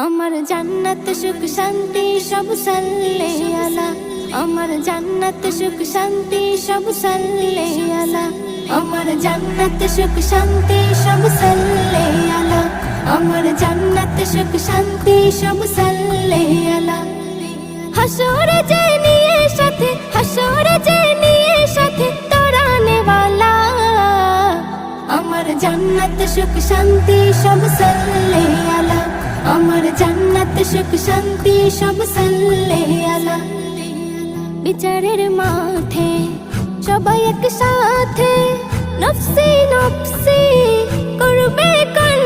আমার জান্নাত সুখ শান্তি সব সাল্লে আলা। আমার জান্নাত সুখ শান্তি সব সাল্লে আলা। আমার জান্নাত সুখ শান্তি সব সাল্লে আলা। আমার জান্নাত সুখ শান্তি সব সাল্লে আলা। হাসরে যে নিয়ে সাথে, হাসরে যে নিয়ে সাথে তোরানে वाला। আমার জান্নাত সুখ শান্তি সব সাল্লে আলা। আমার জান্নাত সুখ শান্তি সব সাল্লে আলা। বিচারের মাঠে সবাই একসাথে নফসি নফসি করবে কান